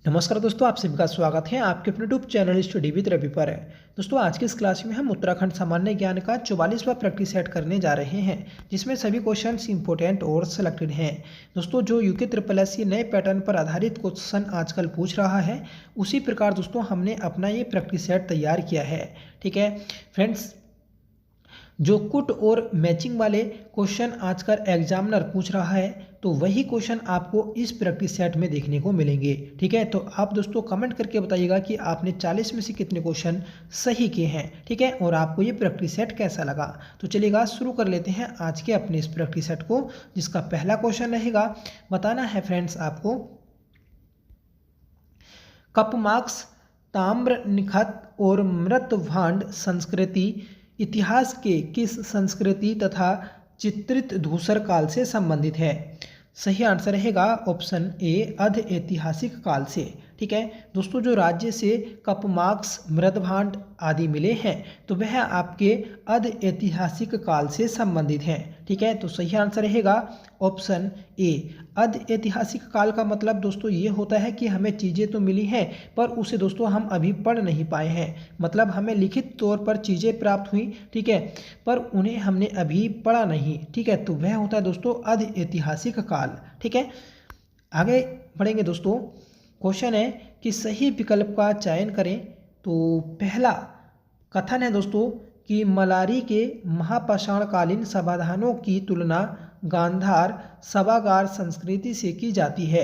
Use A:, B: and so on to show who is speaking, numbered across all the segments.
A: नमस्कार दोस्तों, आप सभी का स्वागत है आपके अपने YouTube channel study with Ravi पर। दोस्तों, आज की इस क्लास में हम उत्तराखंड सामान्य ज्ञान का 44वां प्रैक्टिस सेट करने जा रहे हैं, जिसमें सभी क्वेश्चंस इंपॉर्टेंट और सिलेक्टेड हैं। दोस्तों, जो यूके ट्रिपल एस नए पैटर्न पर आधारित क्वेश्चन आजकल पूछ रहा है, उसी प्रकार दोस्तों हमने अपना ये प्रैक्टिस सेट तैयार किया है। ठीक है फ्रेंड्स, जो कुट और मैचिंग वाले क्वेश्चन आजकल एग्जामिनर पूछ रहा है, तो वही क्वेश्चन आपको इस प्रैक्टिस सेट में देखने को मिलेंगे। ठीक है, तो आप दोस्तों कमेंट करके बताइएगा कि आपने 40 में से कितने क्वेश्चन सही किए हैं। ठीक है, और आपको ये प्रैक्टिस सेट कैसा लगा। तो चलिएगा शुरू कर लेते हैं आज के अपने इस प्रैक्टिस सेट को, जिसका पहला क्वेश्चन रहेगा। बताना है फ्रेंड्स आपको, कपमार्क्स, ताम्र निखत और मृतभांड संस्कृति इतिहास के किस संस्कृति तथा चित्रित धूसर काल से संबंधित है। सही आंसर रहेगा ऑप्शन ए, अध ऐतिहासिक काल से। ठीक है दोस्तों, जो राज्य से कपमार्क्स, मृतभांड आदि मिले हैं, तो वह आपके अध ऐतिहासिक काल से संबंधित हैं। ठीक है, तो सही आंसर रहेगा ऑप्शन ए। अध ऐतिहासिक काल का मतलब दोस्तों ये होता है कि हमें चीज़ें तो मिली हैं, पर उसे दोस्तों हम अभी पढ़ नहीं पाए हैं। मतलब हमें लिखित तौर पर चीज़ें प्राप्त हुई, ठीक है, पर उन्हें हमने अभी पढ़ा नहीं। ठीक है, तो वह होता है दोस्तों अध ऐतिहासिक काल। ठीक है, आगे बढ़ेंगे दोस्तों। क्वेश्चन है कि सही विकल्प का चयन करें। तो पहला कथन है दोस्तों कि मलारी के महापाषाणकालीन समाधानों की तुलना गांधार सभागार संस्कृति से की जाती है।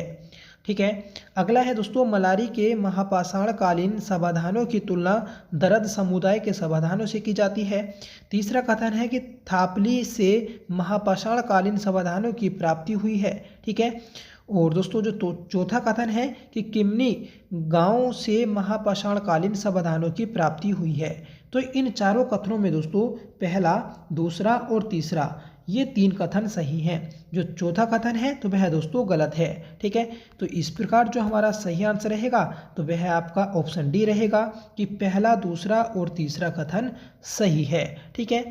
A: ठीक है, अगला है दोस्तों, मलारी के महापाषाणकालीन समाधानों की तुलना दरद समुदाय के समाधानों से की जाती है। तीसरा कथन है कि थापली से महापाषाणकालीन समाधानों की प्राप्ति हुई है। ठीक है, और दोस्तों जो चौथा कथन है कि किमनी गांव से महापाषाणकालीन समाधानों की प्राप्ति हुई है। तो इन चारों कथनों में दोस्तों पहला, दूसरा और तीसरा, ये तीन कथन सही हैं। जो चौथा कथन है तो वह दोस्तों गलत है। ठीक है, तो इस प्रकार जो हमारा सही आंसर रहेगा तो वह आपका ऑप्शन डी रहेगा कि पहला, दूसरा और तीसरा कथन सही है। ठीक है,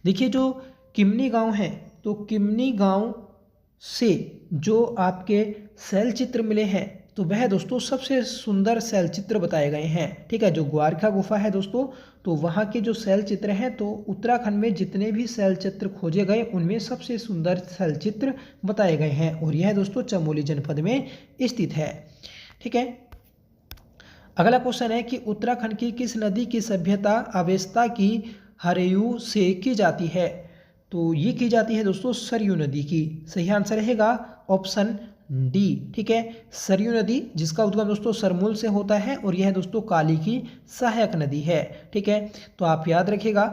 A: देखिए जो किमनी गांव है, तो किमनी गांव से जो आपके शैल चित्र मिले हैं, तो वह दोस्तों सबसे सुंदर शैल चित्र बताए गए हैं। ठीक है, जो ग्वारखा गुफा है दोस्तों, तो वहाँ के जो शैल चित्र हैं, तो उत्तराखंड में जितने भी शैल चित्र खोजे गए उनमें सबसे सुंदर शैल चित्र बताए गए हैं, और यह दोस्तों चमोली जनपद में स्थित है। ठीक है, अगला क्वेश्चन है कि उत्तराखंड की किस नदी की सभ्यता अवेस्ता की हरेयू से की जाती है। तो ये की जाती है दोस्तों सरयू नदी की। सही आंसर रहेगा ऑप्शन डी। ठीक है, सरयू नदी जिसका उद्गम दोस्तों सरमूल से होता है, और यह दोस्तों काली की सहायक नदी है। ठीक है, तो आप याद रखिएगा।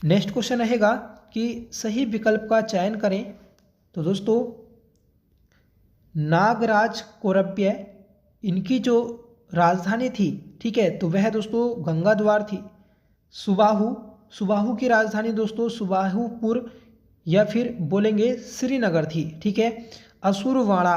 A: नेक्स्ट क्वेश्चन रहेगा कि सही विकल्प का चयन करें। तो दोस्तों नागराज कौरव्य, इनकी जो राजधानी थी, ठीक है, तो वह दोस्तों गंगाद्वार थी। सुबाहु की राजधानी दोस्तों सुबाहुपुर या फिर बोलेंगे श्रीनगर थी। ठीक है, असुरवाड़ा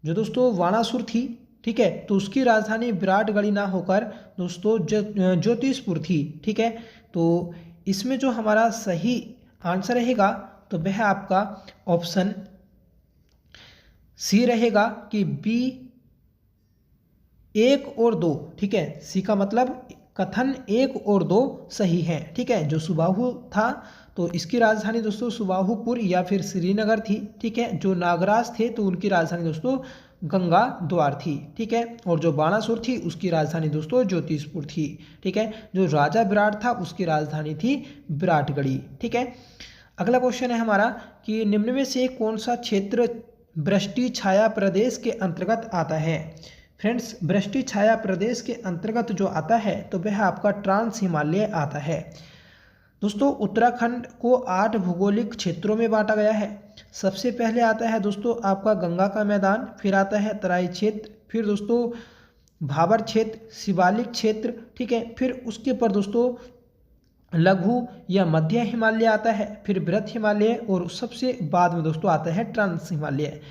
A: जो दोस्तों वाणासुर थी, ठीक है, तो उसकी राजधानी विराटगढ़ी ना होकर दोस्तों ज्योतिषपुर थी। ठीक है, तो इसमें जो हमारा सही आंसर रहेगा तो वह आपका ऑप्शन सी रहेगा कि बी, 1 और 2। ठीक है, सी का मतलब कथन 1 और 2 सही है। ठीक है, जो सुबाहु था तो इसकी राजधानी दोस्तों सुबाहुपुर या फिर श्रीनगर थी। ठीक है, जो नागराज थे तो उनकी राजधानी दोस्तों गंगा द्वार थी। ठीक है, और जो बाणासुर थी उसकी राजधानी दोस्तों ज्योतिषपुर थी। ठीक है, जो राजा विराट था उसकी राजधानी थी विराटगढ़ी। ठीक है, अगला क्वेश्चन है हमारा कि निम्न में से कौन सा क्षेत्र वृष्टि छाया प्रदेश के अंतर्गत आता है। फ्रेंड्स, वृष्टि छाया प्रदेश के अंतर्गत जो आता है तो वह आपका ट्रांस हिमालय आता है। दोस्तों उत्तराखंड को 8 भौगोलिक क्षेत्रों में बांटा गया है। सबसे पहले आता है दोस्तों आपका गंगा का मैदान, फिर आता है तराई क्षेत्र, फिर दोस्तों भाबर क्षेत्र, शिवालिक क्षेत्र। ठीक है, फिर उसके ऊपर दोस्तों लघु या मध्य हिमालय आता है, फिर बृहत हिमालय, और सबसे बाद में दोस्तों आता है ट्रांस हिमालय।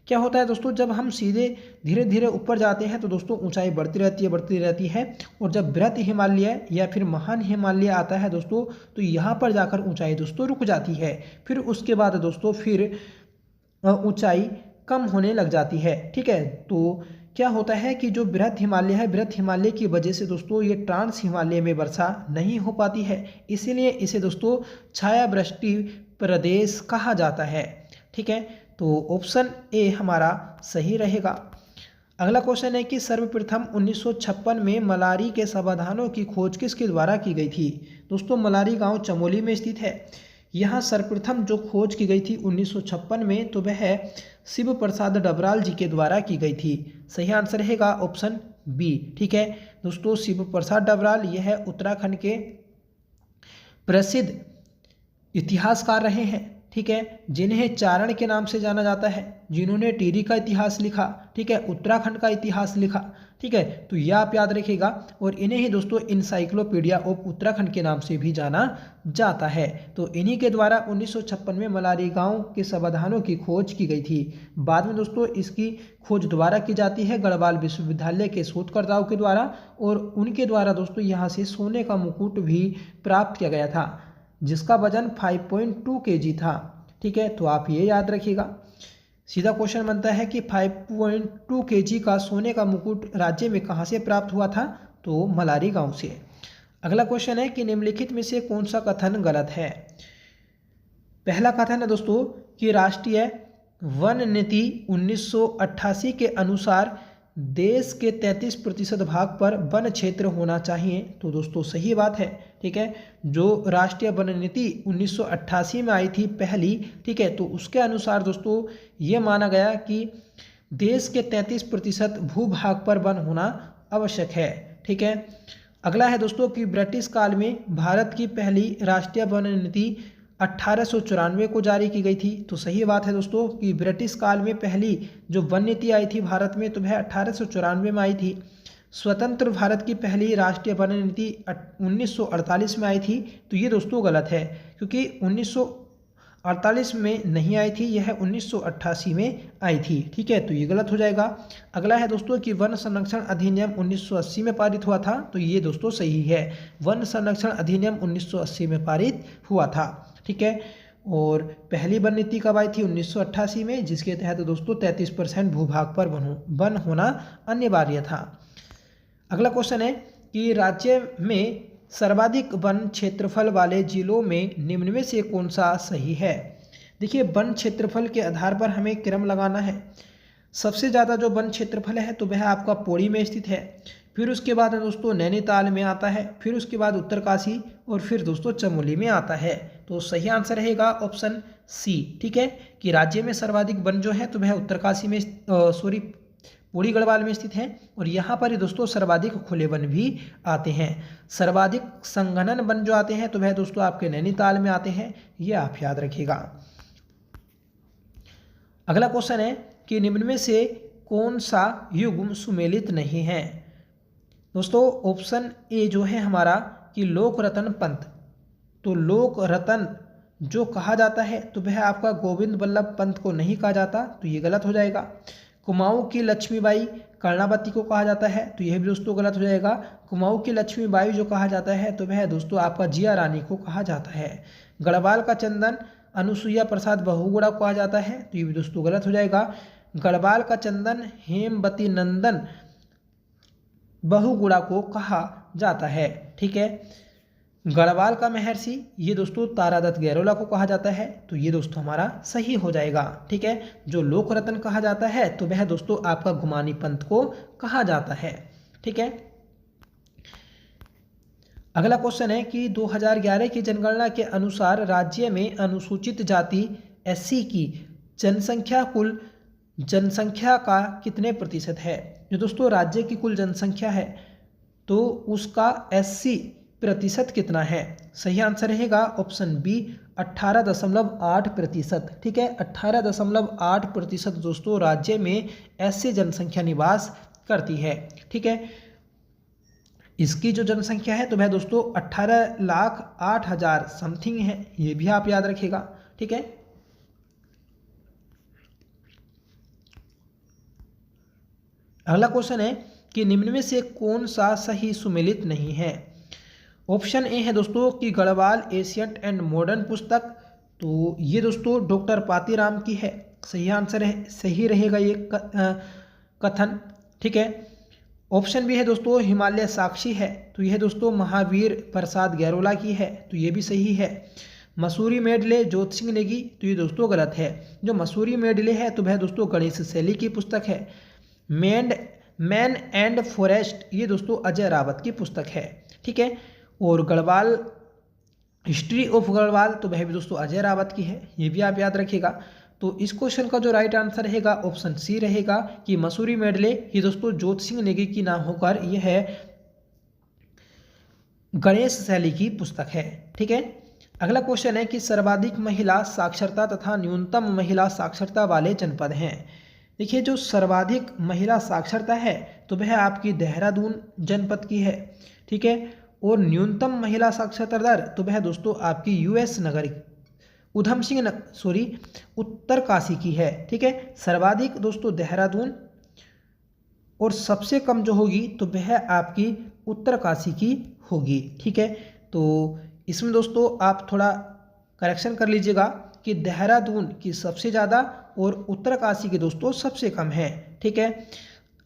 A: क्या होता है दोस्तों, जब हम सीधे धीरे धीरे ऊपर जाते हैं तो दोस्तों ऊंचाई बढ़ती रहती है, और जब बृहत हिमालय या फिर महान हिमालय आता है दोस्तों, तो यहाँ पर जाकर ऊंचाई दोस्तों रुक जाती है। फिर उसके बाद दोस्तों फिर ऊंचाई कम होने लग जाती है। ठीक है, तो क्या होता है कि जो बृहद हिमालय है, बृहद हिमालय की वजह से दोस्तों ये ट्रांस हिमालय में वर्षा नहीं हो पाती है, इसीलिए इसे दोस्तों छायावृष्टि प्रदेश कहा जाता है। ठीक है, तो ऑप्शन ए हमारा सही रहेगा। अगला क्वेश्चन है कि सर्वप्रथम 1956 में मलारी के समाधानों की खोज किसके द्वारा की गई थी। दोस्तों मलारी गांव चमोली में स्थित है। यहाँ सर्वप्रथम जो खोज की गई थी 1956 में, तो वह शिव प्रसाद डबराल जी के द्वारा की गई थी। सही आंसर रहेगा ऑप्शन बी। ठीक है दोस्तों, शिव प्रसाद डबराल यह उत्तराखंड के प्रसिद्ध इतिहासकार रहे हैं। ठीक है, जिन्हें चारण के नाम से जाना जाता है, जिन्होंने टिहरी का इतिहास लिखा, ठीक है, उत्तराखंड का इतिहास लिखा। ठीक है, तो यह आप याद रखिएगा। और इन्हें ही दोस्तों इंसाइक्लोपीडिया ऑफ उत्तराखंड के नाम से भी जाना जाता है। तो इन्हीं के द्वारा 1956 में मलारी गांव के समाधानों की खोज की गई थी। बाद में दोस्तों इसकी खोज दोबारा की जाती है गढ़वाल विश्वविद्यालय के शोधकर्ताओं के द्वारा, और उनके द्वारा दोस्तों यहाँ से सोने का मुकुट भी प्राप्त किया गया था, जिसका वजन 5.2 kg था। ठीक है, तो आप ये याद रखिएगा। सीधा क्वेश्चन बनता है कि 5.2 kg का सोने का मुकुट राज्य में कहाँ से प्राप्त हुआ था, तो मलारी गांव से। अगला क्वेश्चन है कि निम्नलिखित में से कौन सा कथन गलत है। पहला कथन है दोस्तों कि राष्ट्रीय वन नीति 1988 के अनुसार देश के 33% भाग पर वन क्षेत्र होना चाहिए। तो दोस्तों सही बात है। ठीक है, जो राष्ट्रीय वन नीति 1988 में आई थी पहली, ठीक है, तो उसके अनुसार दोस्तों ये माना गया कि देश के 33% भूभाग पर वन होना आवश्यक है। ठीक है, अगला है दोस्तों कि ब्रिटिश काल में भारत की पहली राष्ट्रीय वन नीति 1894 को जारी की गई थी। तो सही बात है दोस्तों कि ब्रिटिश काल में पहली जो वन नीति आई थी भारत में, तो वह 1894 में आई थी। स्वतंत्र भारत की पहली राष्ट्रीय वन नीति 1948 में आई थी। तो ये दोस्तों गलत है, क्योंकि 1948 में नहीं आई थी, यह 1988 में आई थी। ठीक है, तो ये गलत हो जाएगा। अगला है दोस्तों कि वन संरक्षण अधिनियम 1980 में पारित हुआ था। तो ये दोस्तों सही है, वन संरक्षण अधिनियम 1980 में पारित हुआ था। ठीक है, और पहली वन नीति कब आई थी, 1988 में, जिसके तहत दोस्तों 33% भूभाग पर वन होना अनिवार्य था। अगला क्वेश्चन है कि राज्य में सर्वाधिक वन क्षेत्रफल वाले जिलों में निम्न में से कौन सा सही है। देखिए, वन क्षेत्रफल के आधार पर हमें क्रम लगाना है। सबसे ज़्यादा जो वन क्षेत्रफल है तो वह आपका पौड़ी में स्थित है, फिर उसके बाद दोस्तों नैनीताल में आता है, फिर उसके बाद उत्तरकाशी, और फिर दोस्तों चमोली में आता है। तो सही आंसर रहेगा ऑप्शन सी। ठीक है, कि राज्य में सर्वाधिक वन जो है तो वह उत्तरकाशी में पौड़ी गढ़वाल में स्थित है, और यहाँ पर ही दोस्तों सर्वाधिक खुले वन भी आते हैं। सर्वाधिक संघनन वन जो आते हैं तो वह दोस्तों आपके नैनीताल में आते हैं, ये आप याद रखिएगा। अगला क्वेश्चन है कि निम्न में से कौन सा युग्म सुमेलित नहीं है। दोस्तों ऑप्शन ए जो है हमारा कि लोक रतन पंत। तो लोक रतन जो कहा जाता है तो वह आपका गोविंद बल्लभ पंत को नहीं कहा जाता, तो ये गलत हो जाएगा। कुमाऊं की लक्ष्मीबाई कर्णावती को कहा जाता है, तो यह भी दोस्तों गलत हो जाएगा। कुमाऊं की लक्ष्मीबाई जो कहा जाता है तो वह दोस्तों आपका जिया रानी को कहा जाता है। गढ़वाल का चंदन अनुसुईया प्रसाद बहुगुणा को कहा जाता है, तो ये भी दोस्तों गलत हो जाएगा। गढ़वाल का चंदन हेमवती नंदन बहुगुणा को कहा जाता है। ठीक है, गढ़वाल का महर्षि ये दोस्तों तारादत्त गैरोला को कहा जाता है, तो ये दोस्तों हमारा सही हो जाएगा। ठीक है, जो लोक रतन कहा जाता है तो वह दोस्तों आपका गुमानी पंत को कहा जाता है। ठीक है, अगला क्वेश्चन है कि 2011 की जनगणना के अनुसार राज्य में अनुसूचित जाति एससी की जनसंख्या कुल जनसंख्या का कितने प्रतिशत है। जो दोस्तों राज्य की कुल जनसंख्या है तो उसका 80% कितना है। सही आंसर रहेगा ऑप्शन बी 18.8%। ठीक है, 18.8% दोस्तों राज्य में ऐसी जनसंख्या निवास करती है। ठीक है, इसकी जो जनसंख्या है तो वह दोस्तों 18,08,000 समथिंग है, ये भी आप याद रखिएगा। ठीक है, अगला क्वेश्चन है कि निम्न में से कौन सा सही सुमेलित नहीं है। ऑप्शन ए है दोस्तों कि गढ़वाल एशियंट एंड मॉडर्न पुस्तक, तो ये दोस्तों डॉक्टर पातीराम की है। सही आंसर है, सही रहेगा ये कथन। ठीक है। ऑप्शन भी है दोस्तों हिमालय साक्षी है, तो यह दोस्तों महावीर प्रसाद गैरोला की है, तो ये भी सही है। मसूरी मेडले ज्योति सिंह नेगी, तो ये दोस्तों गलत है। जो मसूरी मेडले है तो वह दोस्तों गणेश शैली की पुस्तक है। मैन एंड फॉरेस्ट, ये दोस्तों अजय रावत की पुस्तक है। ठीक है। और गढ़वाल, हिस्ट्री ऑफ गढ़वाल, तो वह भी दोस्तों अजय रावत की है, ये भी आप याद रखिएगा। तो इस क्वेश्चन का जो राइट आंसर रहेगा ऑप्शन सी रहेगा कि मसूरी मेडले ये दोस्तों ज्योति सिंह नेगी की नाम होकर यह है गणेश शैली की पुस्तक है। ठीक है। अगला क्वेश्चन है कि सर्वाधिक महिला साक्षरता तथा न्यूनतम महिला साक्षरता वाले जनपद हैं। देखिए जो सर्वाधिक महिला साक्षरता है तो वह आपकी देहरादून जनपद की है। ठीक है। और न्यूनतम महिला साक्षरता दर तो वह दोस्तों आपकी यूएस नगर उत्तरकाशी की है। ठीक है। सर्वाधिक दोस्तों देहरादून और सबसे कम जो होगी तो वह आपकी उत्तरकाशी की होगी। ठीक है। तो इसमें दोस्तों आप थोड़ा करेक्शन कर लीजिएगा कि देहरादून की सबसे ज़्यादा और उत्तरकाशी की दोस्तों सबसे कम है। ठीक है।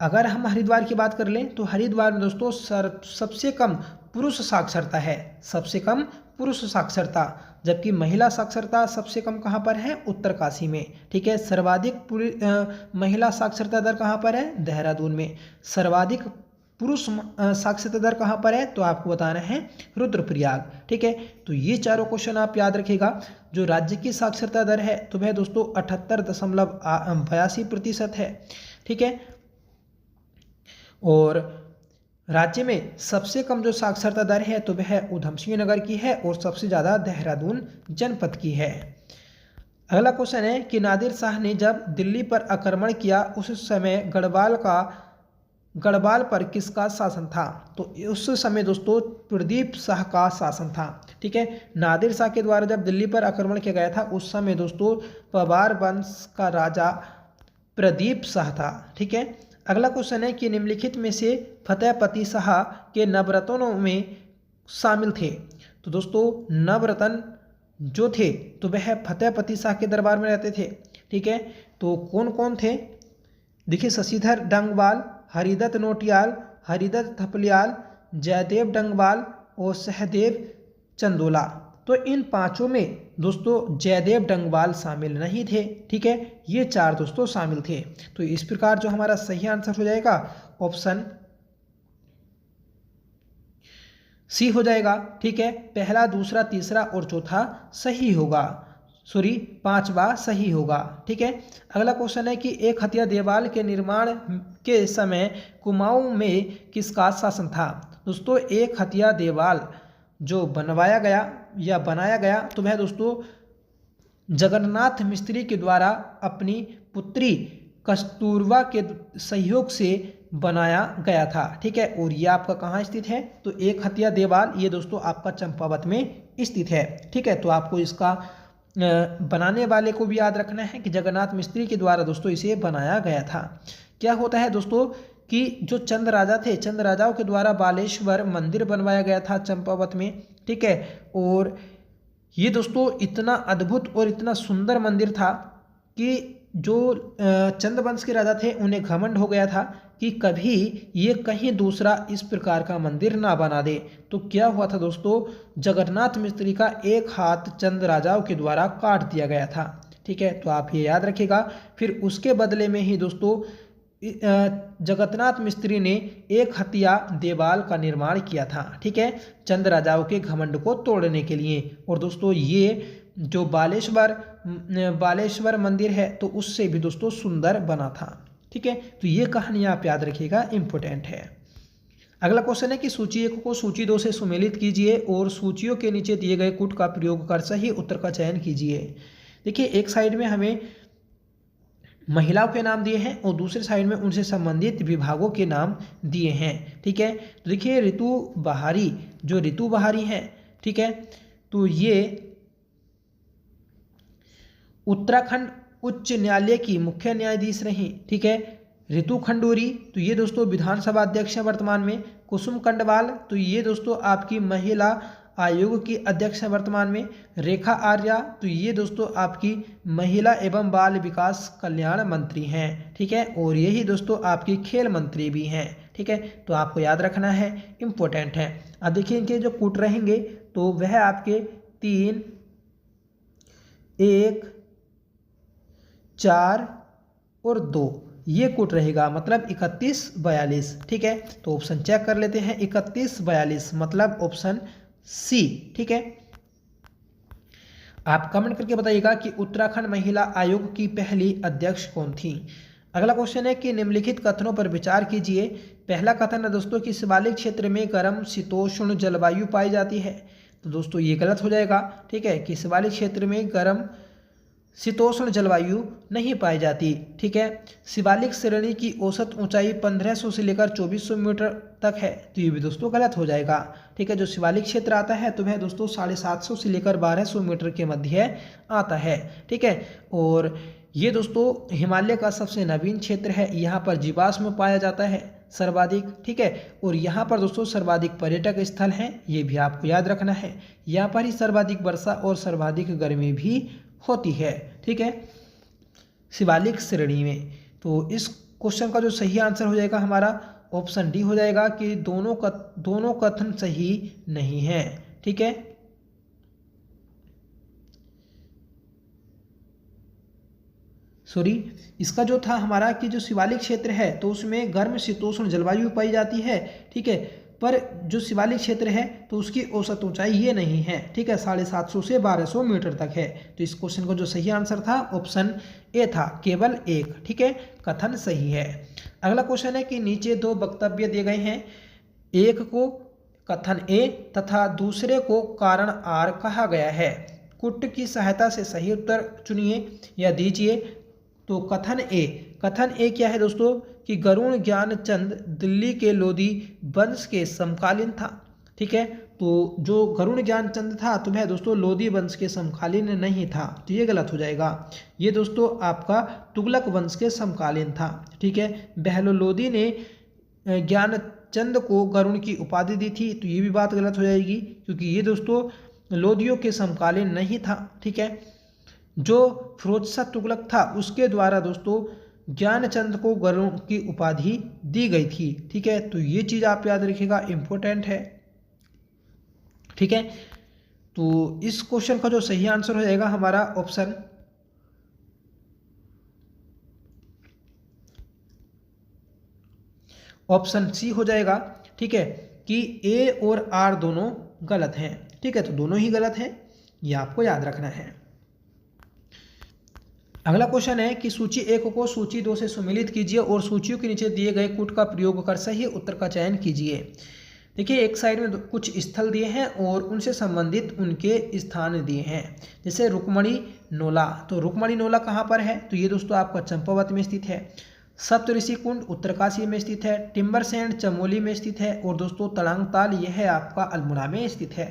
A: अगर हम हरिद्वार की बात कर लें तो हरिद्वार में दोस्तों सबसे कम पुरुष साक्षरता है, सबसे कम पुरुष साक्षरता, जबकि महिला साक्षरता सबसे कम कहाँ पर है? उत्तरकाशी में। ठीक है। सर्वाधिक महिला साक्षरता दर कहाँ पर है? देहरादून में। सर्वाधिक पुरुष साक्षरता दर कहाँ पर है? तो आपको बताना है रुद्रप्रयाग। ठीक है। तो ये चारों क्वेश्चन आप याद रखिएगा। जो राज्य की साक्षरता दर है तो वह दोस्तों 78.82% है। ठीक है। और राज्य में सबसे कम जो साक्षरता दर है तो वह उधम सिंह नगर की है और सबसे ज़्यादा देहरादून जनपद की है। अगला क्वेश्चन है कि नादिर शाह ने जब दिल्ली पर आक्रमण किया उस समय गढ़वाल पर किसका शासन था? तो उस समय दोस्तों प्रदीप शाह का शासन था। ठीक है। नादिर शाह के द्वारा जब दिल्ली पर आक्रमण किया गया था उस समय दोस्तों पवार वंश का राजा प्रदीप शाह था। ठीक है। अगला क्वेश्चन है कि निम्नलिखित में से फतेहपति शाह के नवरत्नों में शामिल थे। तो दोस्तों नवरत्न जो थे तो वह फतेहपति शाह के दरबार में रहते थे। ठीक है। तो कौन कौन थे? देखिए शशिधर डंगवाल, हरिदत्त नोटियाल, हरिदत्त थपलियाल, जयदेव डंगवाल और सहदेव चंदोला। तो इन पांचों में दोस्तों जयदेव डंगवाल शामिल नहीं थे। ठीक है। ये चार दोस्तों शामिल थे। तो इस प्रकार जो हमारा सही आंसर हो जाएगा ऑप्शन सी हो जाएगा। ठीक है। पहला, दूसरा, तीसरा और चौथा सही होगा, सॉरी पांचवा सही होगा। ठीक है। अगला क्वेश्चन है कि एक हथिया देवाल के निर्माण के समय कुमाऊं में किसका शासन था? दोस्तों एक हथिया देवाल जो बनाया गया तो वह दोस्तों जगन्नाथ मिस्त्री के द्वारा अपनी पुत्री कस्तूरबा के सहयोग से बनाया गया था। ठीक है। और ये आपका कहाँ स्थित है? तो एक हथिया देवाल ये दोस्तों आपका चंपावत में स्थित है। ठीक है। तो आपको इसका बनाने वाले को भी याद रखना है कि जगन्नाथ मिस्त्री के द्वारा दोस्तों इसे बनाया गया था। क्या होता है दोस्तों कि जो चंद राजा थे, चंद राजाओं के द्वारा बालेश्वर मंदिर बनवाया गया था चंपावत में। ठीक है। और ये दोस्तों इतना अद्भुत और इतना सुंदर मंदिर था कि जो चंद वंश के राजा थे उन्हें घमंड हो गया था कि कभी ये कहीं दूसरा इस प्रकार का मंदिर ना बना दे। तो क्या हुआ था दोस्तों, जगन्नाथ मिस्त्री का एक हाथ चंद राजाओं के द्वारा काट दिया गया था। ठीक है। तो आप ये याद रखिएगा। फिर उसके बदले में ही दोस्तों जगन्नाथ मिस्त्री ने एक हथिया देवाल का निर्माण किया था। ठीक है। चंद राजाओं के घमंड को तोड़ने के लिए। और दोस्तों ये जो बालेश्वर मंदिर है तो उससे भी दोस्तों सुंदर बना था। ठीक है। तो ये कहानी आप याद रखिएगा, इंपॉर्टेंट है। अगला क्वेश्चन है कि सूची 1 को सूची 2 से सुमेलित कीजिए और सूचियों के नीचे दिए गए कूट का प्रयोग कर सही उत्तर का चयन कीजिए। देखिए एक साइड में हमें महिलाओं के नाम दिए हैं और दूसरे साइड में उनसे संबंधित विभागों के नाम दिए हैं। ठीक है। तो देखिए ऋतु बहारी हैं। ठीक है। तो ये उत्तराखंड उच्च न्यायालय की मुख्य न्यायाधीश रही। ठीक है। ऋतु खंडूरी तो ये दोस्तों विधानसभा अध्यक्ष हैं वर्तमान में। कुसुम कंडवाल तो ये दोस्तों आपकी महिला आयोग की अध्यक्ष है वर्तमान में? रेखा आर्या। तो ये दोस्तों आपकी महिला एवं बाल विकास कल्याण मंत्री हैं, ठीक है, और यही दोस्तों आपकी खेल मंत्री भी हैं, ठीक है। तो आपको याद रखना है, इम्पोर्टेंट है। अब देखिए इनके जो कूट रहेंगे तो वह आपके 3, 1, 4 और 2 ये कूट रहेगा, मतलब 31, 42, ठीक है। तो ऑप्शन चेक कर लेते हैं, 31, 42 मतलब ऑप्शन सी, ठीक है। आप कमेंट करके बताइएगा कि उत्तराखंड महिला आयोग की पहली अध्यक्ष कौन थी। अगला क्वेश्चन है कि निम्नलिखित कथनों पर विचार कीजिए। पहला कथन है दोस्तों कि शिवालिक क्षेत्र में गर्म शीतोष्ण जलवायु पाई जाती है। तो दोस्तों ये गलत हो जाएगा, ठीक है, कि शिवालिक क्षेत्र में गर्म शीतोष्ण जलवायु नहीं पाई जाती, ठीक है। शिवालिक श्रेणी की औसत ऊंचाई 1500 से लेकर 2400 मीटर तक है, तो ये भी दोस्तों गलत हो जाएगा, ठीक है। जो शिवालिक क्षेत्र आता है तो वह दोस्तों 750 से लेकर 1200 मीटर के मध्य आता है, ठीक है। और ये दोस्तों हिमालय का सबसे नवीन क्षेत्र है, यहाँ पर जीवाश्म पाया जाता है सर्वाधिक, ठीक है। और यहाँ पर दोस्तों सर्वाधिक पर्यटक स्थल हैं, ये भी आपको याद रखना है। यहाँ पर ही सर्वाधिक वर्षा और सर्वाधिक गर्मी भी होती है, ठीक है, शिवालिक श्रेणी में। तो इस क्वेश्चन का जो सही आंसर हो जाएगा हमारा ऑप्शन डी हो जाएगा कि दोनों कथन सही नहीं है, ठीक है। सॉरी, इसका जो था हमारा कि जो शिवालिक क्षेत्र है तो उसमें गर्म शीतोष्ण जलवायु पाई जाती है, ठीक है, पर जो शिवालिक क्षेत्र है तो उसकी औसत ऊंचाई ये नहीं है, ठीक है, 750 से 1200 मीटर तक है। तो इस क्वेश्चन का जो सही आंसर था ऑप्शन ए था, केवल एक, ठीक है, कथन सही है। अगला क्वेश्चन है कि नीचे 2 वक्तव्य दिए गए हैं, एक को कथन ए तथा दूसरे को कारण आर कहा गया है। कुट की सहायता से सही उत्तर चुनिए या दीजिए। तो कथन ए क्या है दोस्तों कि गरुण ज्ञानचंद दिल्ली के लोधी वंश के समकालीन था, ठीक है। तो जो गरुण ज्ञानचंद था तो वह दोस्तों लोधी वंश के समकालीन नहीं था, तो ये गलत हो जाएगा। ये दोस्तों आपका तुगलक वंश के समकालीन था, ठीक है। बहलो लोधी ने ज्ञानचंद को गरुण की उपाधि दी थी, तो ये भी बात गलत हो जाएगी क्योंकि ये दोस्तों लोधियों के समकालीन नहीं था, ठीक है। जो फिरोज शाह तुगलक था उसके द्वारा दोस्तों ज्ञानचंद को गरुण की उपाधि दी गई थी, ठीक है। तो ये चीज़ आप याद रखिएगा, इम्पोर्टेंट है, ठीक है। तो इस क्वेश्चन का जो सही आंसर हो जाएगा हमारा ऑप्शन सी हो जाएगा, ठीक है, कि ए और आर दोनों गलत हैं, ठीक है। तो दोनों ही गलत हैं, ये आपको याद रखना है। अगला क्वेश्चन है कि सूची 1 को सूची 2 से सुमेलित कीजिए और सूचियों के नीचे दिए गए कूट का प्रयोग कर सही उत्तर का चयन कीजिए। देखिए एक साइड में कुछ स्थल दिए हैं और उनसे संबंधित उनके स्थान दिए हैं, जैसे रुक्मणी नोला। तो रुक्मणी नोला कहाँ पर है? तो ये दोस्तों आपका चंपावत में स्थित है। सप्तऋषि कुंड उत्तरकाशी में स्थित है। टिम्बरसैंड चमोली में स्थित है और दोस्तों तड़ांगताल यह है आपका अल्मोड़ा में स्थित है।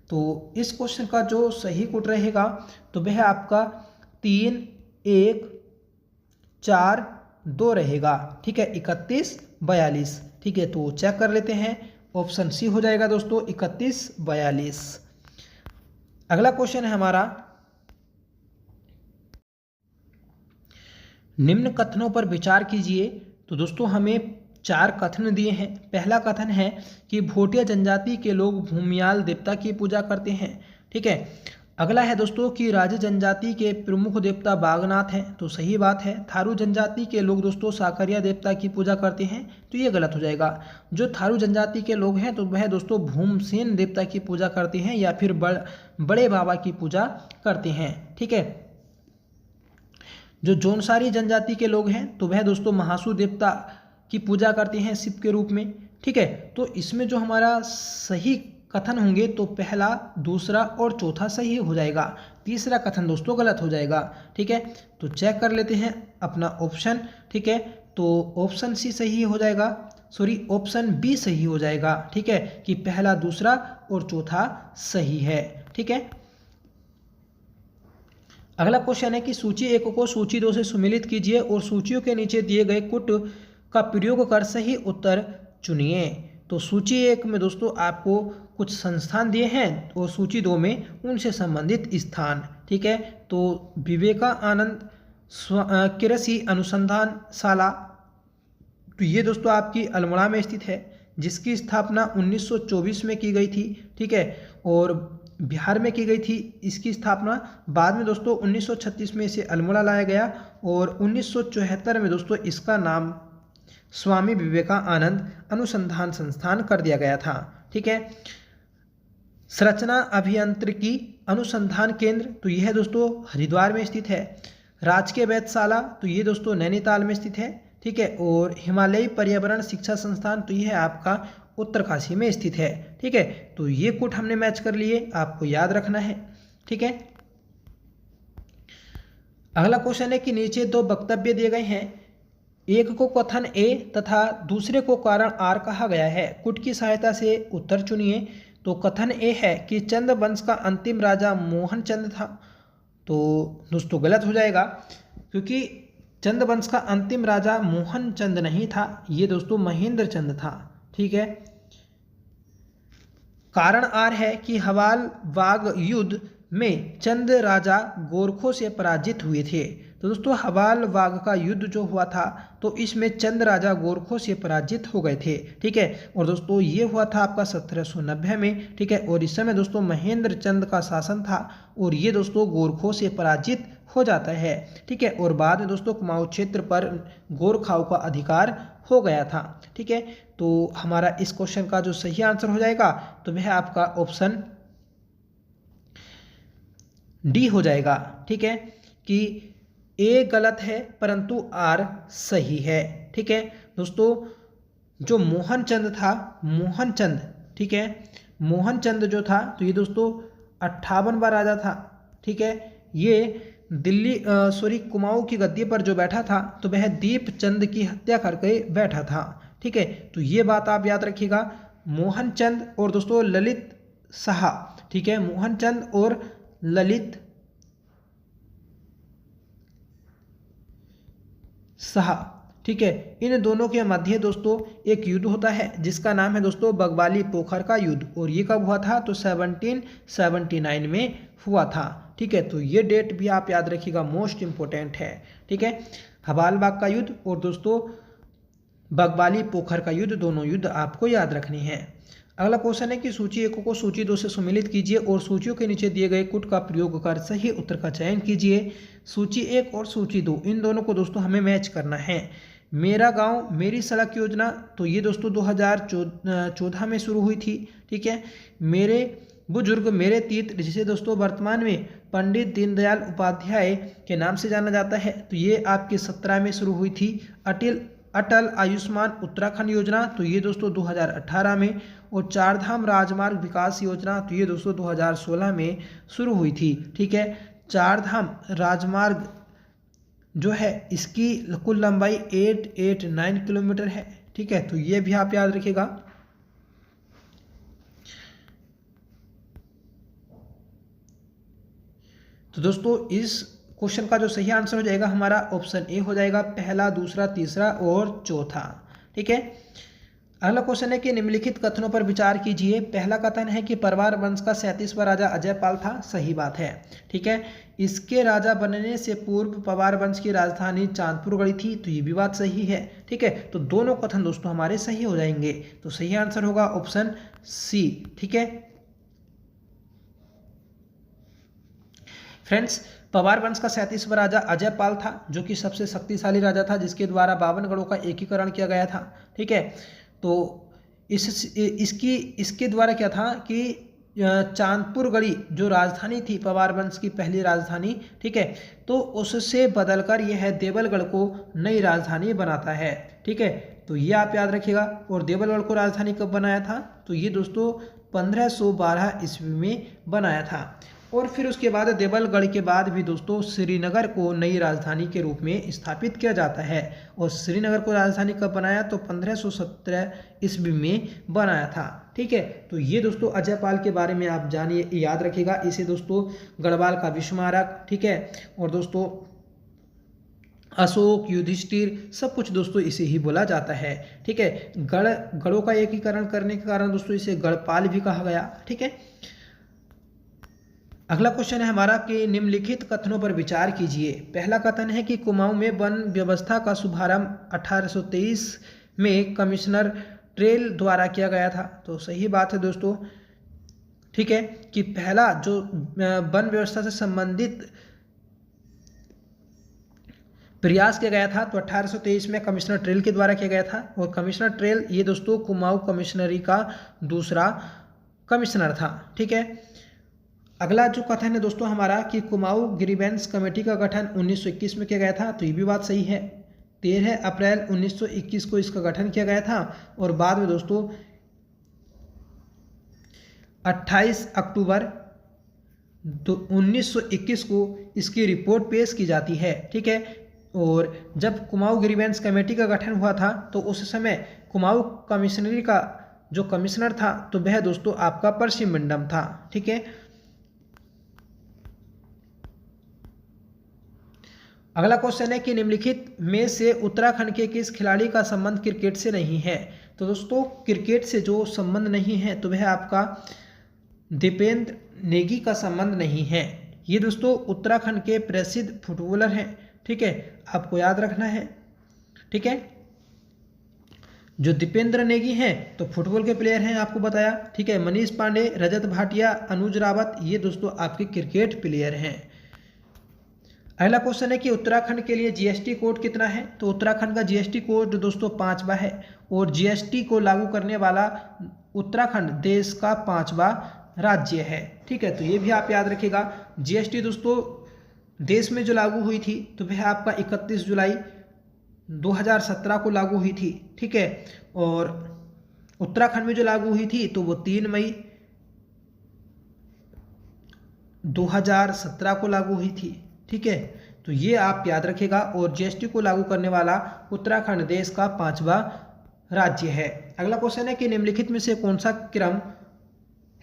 A: तो इस क्वेश्चन का जो सही कूट रहेगा तो वह आपका 3, 1, 4, 2 रहेगा, ठीक है, 31, 42, ठीक है। तो चेक कर लेते हैं, ऑप्शन सी हो जाएगा दोस्तों 31, 42। अगला क्वेश्चन है हमारा, निम्न कथनों पर विचार कीजिए। तो दोस्तों हमें 4 कथन दिए हैं। पहला कथन है कि भोटिया जनजाति के लोग भूमियाल देवता की पूजा करते हैं, ठीक है। अगला है दोस्तों कि राजे जनजाति के प्रमुख देवता बागनाथ हैं, तो सही बात है। थारू जनजाति के लोग दोस्तों साकरिया देवता की पूजा करते हैं, तो ये गलत हो जाएगा। जो थारू जनजाति के लोग हैं तो वह दोस्तों भूमसेन देवता की पूजा करते हैं या फिर बड़े बाबा की पूजा करते हैं, ठीक है। जो जौनसारी जनजाति के लोग हैं तो वह दोस्तों महासू देवता की पूजा करते हैं शिव के रूप में, ठीक है। तो इसमें जो हमारा सही कथन होंगे तो पहला, दूसरा और चौथा सही हो जाएगा, तीसरा कथन दोस्तों गलत हो जाएगा, ठीक है। तो चेक कर लेते हैं अपना ऑप्शन, ठीक है। तो ऑप्शन सी सही हो जाएगा, सॉरी ऑप्शन बी सही हो जाएगा, ठीक है, कि पहला, दूसरा और चौथा सही है, ठीक है। अगला क्वेश्चन है कि सूची 1 को सूची 2 से सुमेलित कीजिए और सूचियों के नीचे दिए गए कुट का प्रयोग कर सही उत्तर चुनिए। तो सूची 1 में दोस्तों आपको कुछ संस्थान दिए हैं और सूची 2 में उनसे संबंधित स्थान। ठीक है, तो विवेकानंद कृषि अनुसंधान शाला, तो ये दोस्तों आपकी अल्मोड़ा में स्थित है, जिसकी स्थापना 1924 में की गई थी। ठीक है, और बिहार में की गई थी इसकी स्थापना। बाद में दोस्तों 1936 में इसे अल्मोड़ा लाया गया और 1974 में दोस्तों इसका नाम स्वामी विवेकानंद अनुसंधान संस्थान कर दिया गया था। ठीक है, संरचना अभियांत्रिकी अनुसंधान केंद्र, तो यह दोस्तों हरिद्वार में स्थित है। राजकीय वेधशाला, तो ये दोस्तों नैनीताल में स्थित है। ठीक है, और हिमालयी पर्यावरण शिक्षा संस्थान, तो यह आपका उत्तरकाशी में स्थित है। ठीक है, तो ये कुछ हमने मैच कर लिए, आपको याद रखना है। ठीक है, अगला क्वेश्चन है कि नीचे 2 वक्तव्य दिए गए हैं, एक को कथन ए तथा दूसरे को कारण आर कहा गया है। कुट की सहायता से उत्तर चुनिए। तो कथन ए है कि चंद वंश का अंतिम राजा मोहन चंद था, तो दोस्तों गलत हो जाएगा, क्योंकि चंद वंश का अंतिम राजा मोहन चंद नहीं था, ये दोस्तों महेंद्र चंद था। ठीक है, कारण आर है कि हवाल वाग युद्ध में चंद राजा गोरखों से पराजित हुए थे। तो दोस्तों हवाल वाग का युद्ध जो हुआ था, तो इसमें चंद राजा गोरखों से पराजित हो गए थे। ठीक है, और दोस्तों ये हुआ था आपका 1790 में। ठीक है, और इस समय दोस्तों महेंद्र चंद का शासन था और ये दोस्तों गोरखों से पराजित हो जाता है। ठीक है, और बाद में दोस्तों कुमाऊं क्षेत्र पर गोरखाओं का अधिकार हो गया था। ठीक है, तो हमारा इस क्वेश्चन का जो सही आंसर हो जाएगा तो वह आपका ऑप्शन डी हो जाएगा। ठीक है, कि ए गलत है परंतु आर सही है। ठीक है दोस्तों, जो मोहन चंद था, मोहन चंद, ठीक है, मोहन चंद जो था, तो ये दोस्तों 58वां राजा था। ठीक है, ये दिल्ली कुमाऊं की गद्दी पर जो बैठा था, तो वह दीप चंद की हत्या करके बैठा था। ठीक है, तो ये बात आप याद रखिएगा। मोहन चंद और दोस्तों ललित शाह, ठीक है, मोहन चंद और ललित शाह, ठीक है, इन दोनों के मध्य दोस्तों एक युद्ध होता है जिसका नाम है दोस्तों बगवाली पोखर का युद्ध, और ये कब हुआ था, तो 1779 में हुआ था। ठीक है, तो ये डेट भी आप याद रखिएगा, मोस्ट इंपोर्टेंट है। ठीक है, हवालबाग का युद्ध और दोस्तों बगवाली पोखर का युद्ध, दोनों युद्ध आपको याद रखने हैं। अगला क्वेश्चन है कि सूची 1 को सूची 2 से सम्मिलित कीजिए और सूचियों के नीचे दिए गए कुट का प्रयोग कर सही उत्तर का चयन कीजिए। सूची 1 और सूची 2 इन दोनों को दोस्तों हमें मैच करना है। मेरा गांव मेरी सड़क योजना, तो ये दोस्तों 2014 में शुरू हुई थी। ठीक है, मेरे बुजुर्ग मेरे तीर्थ, जिसे दोस्तों वर्तमान में पंडित दीनदयाल उपाध्याय के नाम से जाना जाता है, तो ये आपके 17 में शुरू हुई थी। अटल आयुष्मान उत्तराखंड योजना, तो ये दोस्तों 2018 में, और चारधाम राजमार्ग विकास योजना, तो ये दोस्तों 2016 में शुरू हुई थी। ठीक है, चारधाम राजमार्ग जो है इसकी कुल लंबाई 889 किलोमीटर है। ठीक है, तो ये भी आप याद रखिएगा। तो दोस्तों इस क्वेश्चन का जो सही आंसर हो जाएगा हमारा ऑप्शन ए हो जाएगा, पहला, दूसरा, तीसरा और चौथा। ठीक है, अगला क्वेश्चन है कि निम्नलिखित कथनों पर विचार कीजिए। पहला कथन है कि परवार वंश का 37वां राजा अजयपाल था, सही बात है। ठीक है, इसके राजा बनने से पूर्व पवार वंश की राजधानी चांदपुर गढ़ी थी, तो ये भी बात सही है। ठीक है, तो दोनों कथन दोस्तों हमारे सही हो जाएंगे, तो सही आंसर होगा ऑप्शन सी। ठीक है फ्रेंड्स, पवार वंश का 37वां राजा अजयपाल था, जो कि सबसे शक्तिशाली राजा था, जिसके द्वारा 52 गढ़ों का एकीकरण किया गया था। ठीक है, तो इसके द्वारा क्या था कि चांदपुर गढ़ी जो राजधानी थी पवार वंश की पहली राजधानी, ठीक है, तो उससे बदलकर यह देवलगढ़ को नई राजधानी बनाता है। ठीक है, तो ये आप याद रखिएगा। और देवलगढ़ को राजधानी कब बनाया था, तो ये दोस्तों 1512 ईस्वी में बनाया था। और फिर उसके बाद देवलगढ़ के बाद भी दोस्तों श्रीनगर को नई राजधानी के रूप में स्थापित किया जाता है। और श्रीनगर को राजधानी कब बनाया, तो 1517 ईस्वी में बनाया था। ठीक है, तो ये दोस्तों अजयपाल के बारे में आप जानिए, याद रखिएगा। इसे दोस्तों गढ़वाल का विस्मारक, ठीक है, और दोस्तों अशोक, युधिष्ठिर, सब कुछ दोस्तों इसे ही बोला जाता है। ठीक है, गढ़ों का एकीकरण करने के कारण दोस्तों इसे गढ़पाल भी कहा गया। ठीक है, अगला क्वेश्चन है हमारा कि निम्नलिखित कथनों पर विचार कीजिए। पहला कथन है कि कुमाऊं में वन व्यवस्था का शुभारंभ 1823 में कमिश्नर ट्रेल द्वारा किया गया था। तो सही बात है दोस्तों। ठीक है, कि पहला जो वन व्यवस्था से संबंधित प्रयास किया गया था तो 1823 में कमिश्नर ट्रेल के द्वारा किया गया था। और कमिश्नर ट्रेल ये दोस्तों कुमाऊं कमिश्नरी का दूसरा कमिश्नर था। ठीक है, अगला जो कथन है दोस्तों हमारा कि कुमाऊं ग्रीवेंस कमेटी का गठन 1921 में किया गया था। तो ये भी बात सही है। 13 अप्रैल 1921 को इसका गठन किया गया था और बाद में दोस्तों 28 अक्टूबर 1921 को इसकी रिपोर्ट पेश की जाती है। ठीक है, और जब कुमाऊं ग्रीवेंस कमेटी का गठन हुआ था तो उस समय कुमाऊं कमिश्नरी का जो कमिश्नर था तो वह दोस्तों आपका परसिमंडम था। ठीक है, अगला क्वेश्चन है कि निम्नलिखित में से उत्तराखंड के किस खिलाड़ी का संबंध क्रिकेट से नहीं है। तो दोस्तों क्रिकेट से जो संबंध नहीं है तो वह आपका दीपेंद्र नेगी का संबंध नहीं है। ये दोस्तों उत्तराखंड के प्रसिद्ध फुटबॉलर हैं। ठीक है, आपको याद रखना है। ठीक है, जो दीपेंद्र नेगी हैं तो फुटबॉल के प्लेयर हैं, आपको बताया। ठीक है, मनीष पांडे, रजत भाटिया, अनुज रावत, ये दोस्तों आपके क्रिकेट प्लेयर हैं। अगला क्वेश्चन है कि उत्तराखंड के लिए जीएसटी कोड कितना है। तो उत्तराखंड का जीएसटी कोड दोस्तों 5वां है और जीएसटी को लागू करने वाला उत्तराखंड देश का 5वां राज्य है। ठीक है, तो ये भी आप याद रखिएगा। जीएसटी दोस्तों देश में जो लागू हुई थी तो वह आपका 31 जुलाई 2017 को लागू हुई थी। ठीक है, और उत्तराखंड में जो लागू हुई थी तो वो 3 मई 2017 को लागू हुई थी। ठीक है, तो ये आप याद रखिएगा। और जीएसटी को लागू करने वाला उत्तराखंड देश का 5वां राज्य है। अगला क्वेश्चन है कि निम्नलिखित में से कौन सा क्रम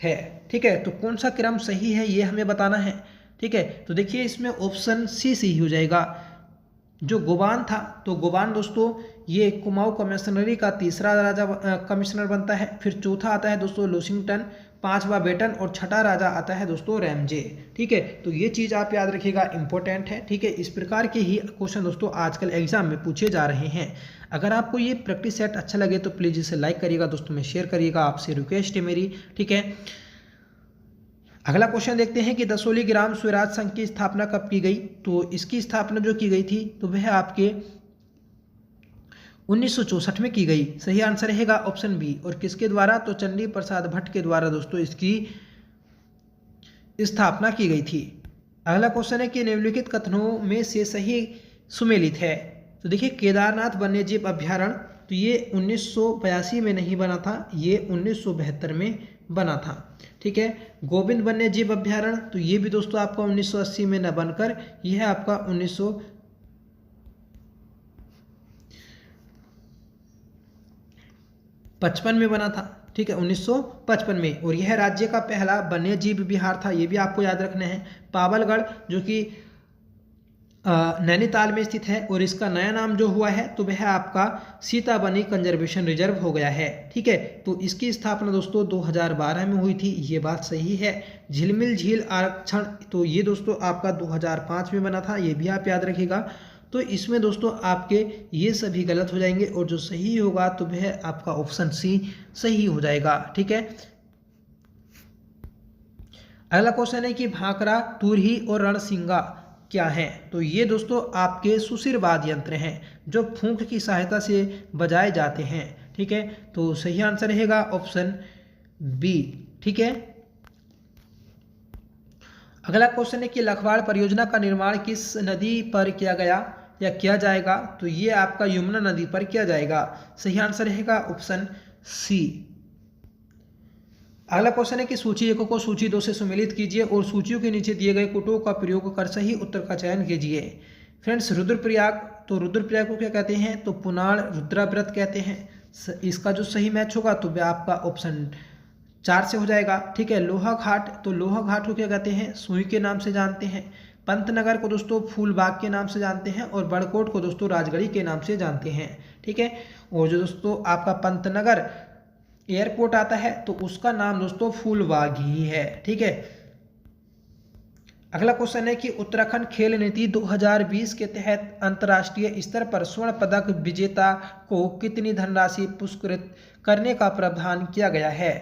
A: है। ठीक है, तो कौन सा क्रम सही है ये हमें बताना है। ठीक है, तो देखिए इसमें ऑप्शन सी सही हो जाएगा। जो गोबान था तो गोबान दोस्तों ये कुमाऊं कमिश्नरी का तीसरा राजा कमिश्नर बनता है। फिर चौथा आता है दोस्तों लूसिंगटन, 5वां बेटन और छठा राजा आता है दोस्तों रैमजे। ठीक है, तो ये चीज़ आप याद रखिएगा, इंपॉर्टेंट है। ठीक है, इस प्रकार के ही क्वेश्चन दोस्तों आजकल एग्जाम में पूछे जा रहे हैं। अगर आपको ये प्रैक्टिस सेट अच्छा लगे तो प्लीज़ इसे लाइक करिएगा, दोस्तों में शेयर करिएगा, आपसे रिक्वेस्ट है मेरी। ठीक है, अगला क्वेश्चन देखते हैं कि दसोली ग्राम स्वराज संघ की स्थापना कब की गई। तो इसकी स्थापना जो की गई थी तो वह आपके 1964 में की गई। सही आंसर रहेगा ऑप्शन बी। और किसके द्वारा, तो चंडी प्रसाद भट्ट के द्वारा दोस्तों इसकी स्थापना की गई थी। अगला क्वेश्चन है कि निम्नलिखित कथनों में से सही सुमेलित है। तो देखिए केदारनाथ वन्यजीव अभ्यारण्य तो ये 1982 में नहीं बना था, ये 1972 में बना था। ठीक है, गोविंद वन्यजीव अभ्यारण्य तो ये भी दोस्तों आपका 1980 में न बनकर यह आपका 1955 में बना था। ठीक है, 1955 में। और यह राज्य का पहला वन्यजीव विहार था, ये भी आपको याद रखना है। पावलगढ़ जो कि नैनीताल में स्थित है और इसका नया नाम जो हुआ है तो वह आपका सीताबनी कंजर्वेशन रिजर्व हो गया है। ठीक है, तो इसकी स्थापना दोस्तों 2012 में हुई थी, ये बात सही है। झिलमिल झील आरक्षण तो ये दोस्तों आपका 2005 में बना था, ये भी आप याद रखिएगा। तो इसमें दोस्तों आपके ये सभी गलत हो जाएंगे और जो सही होगा तो वह आपका ऑप्शन सी सही हो जाएगा। ठीक है, अगला क्वेश्चन है कि भाकरा, तुरही और रणसिंगा क्या हैं। तो ये दोस्तों आपके सुशिर वाद्य यंत्र हैं जो फूंक की सहायता से बजाए जाते हैं। ठीक है, तो सही आंसर रहेगा ऑप्शन बी। ठीक है, अगला क्वेश्चन है कि लखवाड़ परियोजना का निर्माण किस नदी पर किया गया या किया जाएगा। तो ये आपका यमुना नदी पर किया जाएगा। सही आंसर रहेगा ऑप्शन सी। अगला क्वेश्चन है कि सूची 1 को सूची 2 से सुमेलित कीजिए और सूचियों के नीचे दिए गए कोटों का प्रयोग कर सही उत्तर का चयन कीजिए। फ्रेंड्स, रुद्रप्रयाग तो रुद्रप्रयाग को क्या कहते हैं, तो पुनाड़ रुद्राव्रत कहते हैं। इसका जो सही मैच होगा तो वह आपका ऑप्शन 4 से हो जाएगा। ठीक है, लोहा घाट तो लोहा घाट को क्या कहते हैं, सुई के नाम से जानते हैं। पंतनगर को दोस्तों फूलबाग के नाम से जानते हैं और बड़कोट को दोस्तों राजगढ़ी के नाम से जानते हैं। ठीक है, और जो दोस्तों आपका पंतनगर एयरपोर्ट आता है तो उसका नाम दोस्तों फूलबाग ही है। ठीक है, अगला क्वेश्चन है कि उत्तराखंड खेल नीति 2020 के तहत अंतर्राष्ट्रीय स्तर पर स्वर्ण पदक विजेता को कितनी धनराशि पुरस्कृत करने का प्रावधान किया गया है?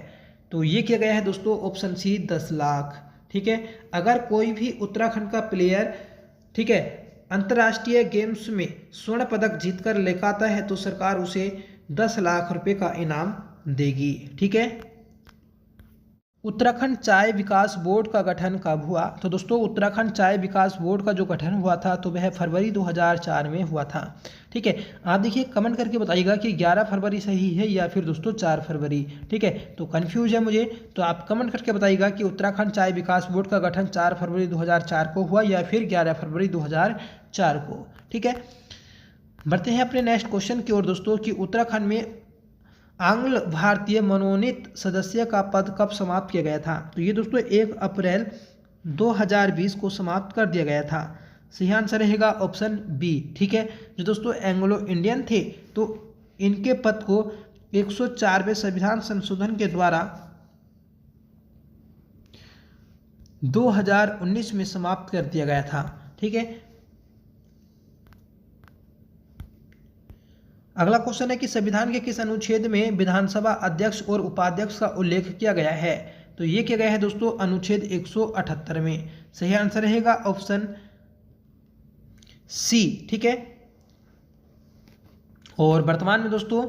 A: तो ये किया गया है दोस्तों ऑप्शन सी 10 लाख। ठीक है, अगर कोई भी उत्तराखंड का प्लेयर ठीक है अंतर्राष्ट्रीय गेम्स में स्वर्ण पदक जीतकर लेकर आता है तो सरकार उसे 10 लाख रुपए का इनाम देगी। ठीक है, उत्तराखंड चाय विकास बोर्ड का गठन कब हुआ? तो दोस्तों उत्तराखंड चाय विकास बोर्ड का जो गठन हुआ था तो वह फरवरी 2004 में हुआ था। ठीक है, आप देखिए कमेंट करके बताइएगा कि 11 फरवरी सही है या फिर दोस्तों 4 फरवरी। ठीक है, तो कंफ्यूज है मुझे, तो आप कमेंट करके बताइएगा कि उत्तराखंड चाय विकास बोर्ड का गठन 4 फरवरी 2004 को हुआ या फिर 11 फरवरी 2004 को। ठीक है, बढ़ते हैं अपने नेक्स्ट क्वेश्चन की ओर दोस्तों कि उत्तराखंड में आंग्ल भारतीय मनोनीत सदस्य का पद कब समाप्त किया गया था? तो ये दोस्तों 1 अप्रैल 2020 को समाप्त कर दिया गया था। सही आंसर रहेगा ऑप्शन बी। ठीक है, जो दोस्तों एंग्लो इंडियन थे तो इनके पद को 104वें संविधान संशोधन के द्वारा 2019 में समाप्त कर दिया गया था। ठीक है, अगला क्वेश्चन है कि संविधान के किस अनुच्छेद में विधानसभा अध्यक्ष और उपाध्यक्ष का उल्लेख किया गया है? तो ये किया गया है दोस्तों अनुच्छेद 178 में। सही आंसर रहेगा ऑप्शन सी। ठीक है, और वर्तमान में दोस्तों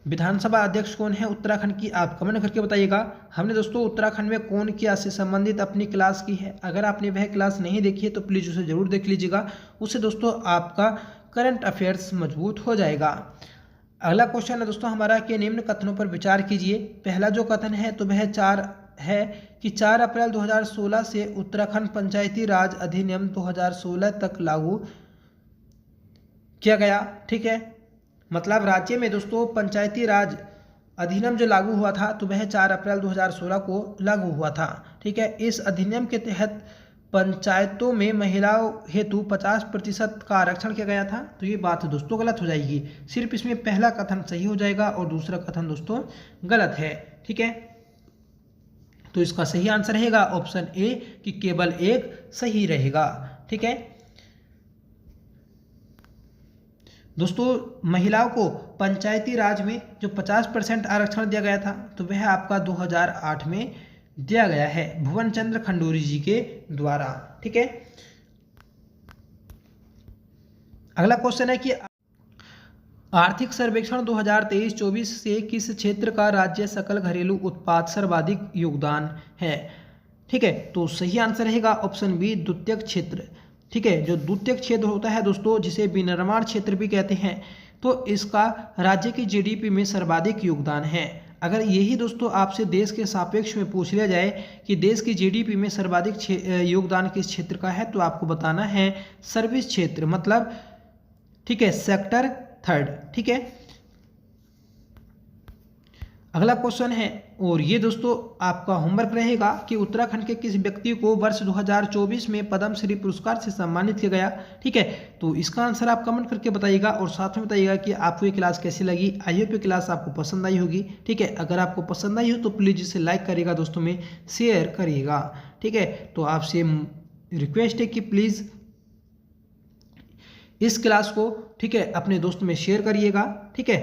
A: विधानसभा अध्यक्ष कौन है उत्तराखंड की, आप कमेंट करके बताइएगा। हमने दोस्तों उत्तराखंड में कौन किया से संबंधित अपनी क्लास की है, अगर आपने वह क्लास नहीं देखी है तो प्लीज़ उसे जरूर देख लीजिएगा, उससे दोस्तों आपका करंट अफेयर्स मजबूत हो जाएगा। अगला क्वेश्चन है दोस्तों हमारा कि निम्न कथनों पर विचार कीजिए। पहला जो कथन है तो वह 4 है कि 4 अप्रैल 2016 से उत्तराखंड पंचायती राज अधिनियम 2016 तक लागू किया गया। ठीक है, मतलब राज्य में दोस्तों पंचायती राज अधिनियम जो लागू हुआ था तो वह 4 अप्रैल 2016 को लागू हुआ था। ठीक है, इस अधिनियम के तहत पंचायतों में महिलाओं हेतु 50% का आरक्षण किया गया था। तो ये बात दोस्तों गलत हो जाएगी, सिर्फ इसमें पहला कथन सही हो जाएगा और दूसरा कथन दोस्तों गलत है। ठीक है, तो इसका सही आंसर रहेगा ऑप्शन ए कि केवल एक सही रहेगा। ठीक है दोस्तों, महिलाओं को पंचायती राज में जो 50% आरक्षण दिया गया था तो वह आपका 2008 में दिया गया है भुवन चंद्र खंडूरी जी के द्वारा। ठीक है, अगला क्वेश्चन है कि आर्थिक सर्वेक्षण 2023-24 से किस क्षेत्र का राज्य सकल घरेलू उत्पाद सर्वाधिक योगदान है? ठीक है, तो सही आंसर रहेगा ऑप्शन बी द्वितीयक क्षेत्र। ठीक है, जो द्वितीयक क्षेत्र होता है दोस्तों जिसे विनिर्माण क्षेत्र भी कहते हैं तो इसका राज्य की जीडीपी में सर्वाधिक योगदान है। अगर यही दोस्तों आपसे देश के सापेक्ष में पूछ लिया जाए कि देश की जीडीपी में सर्वाधिक योगदान किस क्षेत्र का है तो आपको बताना है सर्विस क्षेत्र, मतलब ठीक है सेक्टर 3। ठीक है, अगला क्वेश्चन है और ये दोस्तों आपका होमवर्क रहेगा कि उत्तराखंड के किस व्यक्ति को वर्ष 2024 में पद्म श्री पुरस्कार से सम्मानित किया गया। ठीक है, तो इसका आंसर आप कमेंट करके बताइएगा और साथ में बताइएगा कि आपको ये क्लास कैसी लगी। आई होप ये क्लास आपको पसंद आई होगी। ठीक है, अगर आपको पसंद आई हो तो प्लीज़ इसे लाइक करिएगा, दोस्तों में शेयर करिएगा। ठीक है, तो आपसे रिक्वेस्ट है कि प्लीज़ इस क्लास को ठीक है अपने दोस्तों में शेयर करिएगा। ठीक है,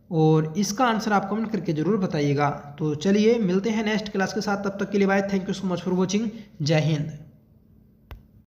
A: और इसका आंसर आप कमेंट करके जरूर बताइएगा। तो चलिए मिलते हैं नेक्स्ट क्लास के साथ, तब तक के लिए bye. Thank you so much for watching. जय हिंद।